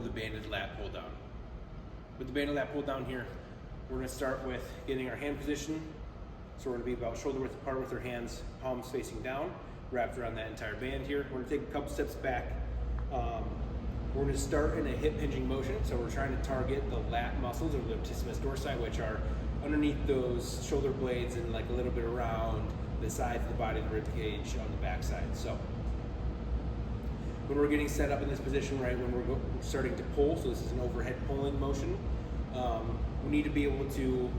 the Band Lat Pulldown. With the Band Lat Pulldown here, we're going to start with getting our hand position. So we're going to be about shoulder width apart with our hands, palms facing down, wrapped around that entire band here. We're going to take a couple steps back. We're going to start in a hip hinging motion. So we're trying to target the lat muscles or the latissimus dorsi, which are underneath those shoulder blades and like a little bit around the sides of the body, the rib cage on the back side. So when we're getting set up in this position, right, when we're starting to pull, so this is an overhead pulling motion, we need to be able to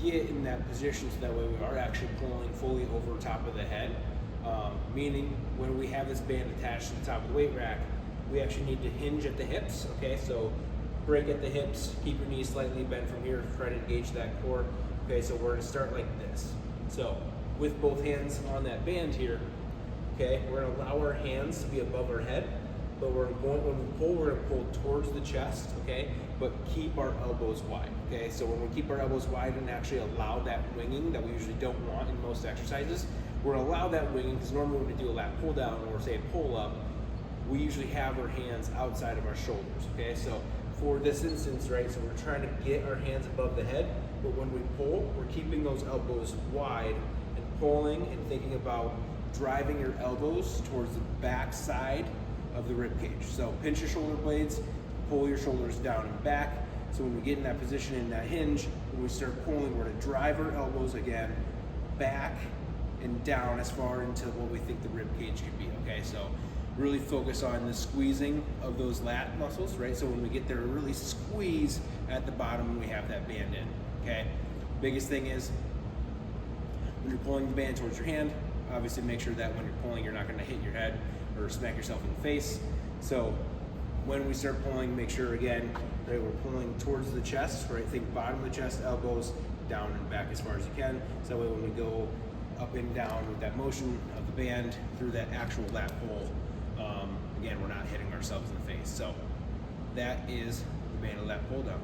get in that position so that way we are actually pulling fully over top of the head, meaning when we have this band attached to the top of the weight rack, we actually need to hinge at the hips, okay? So break at the hips, keep your knees slightly bent from here, try to engage that core. Okay, so we're gonna start like this. So with both hands on that band here, okay, we're gonna allow our hands to be above our head, but when we pull, we're gonna pull towards the chest, okay, but keep our elbows wide, okay? So when we keep our elbows wide and actually allow that winging that we usually don't want in most exercises, we're gonna allow that winging, because normally when we do a lat pull down or say a pull up, we usually have our hands outside of our shoulders, okay? So for this instance, right, so we're trying to get our hands above the head, but when we pull, we're keeping those elbows wide and pulling and thinking about driving your elbows towards the back side of the rib cage. So pinch your shoulder blades, pull your shoulders down and back. So when we get in that position, in that hinge, when we start pulling, we're gonna drive our elbows again back and down as far into what we think the rib cage could be, okay? So really focus on the squeezing of those lat muscles, right? So when we get there, really squeeze at the bottom when we have that band in, okay? Biggest thing is when you're pulling the band towards your hand, obviously make sure that when you're pulling, you're not gonna hit your head or smack yourself in the face. So when we start pulling, make sure again, right, we're pulling towards the chest, right? Think bottom of the chest, elbows down and back as far as you can. So that way when we go up and down with that motion of the band through that actual lat pull, again, we're not hitting ourselves in the face. So that is the Band Lat Pulldown.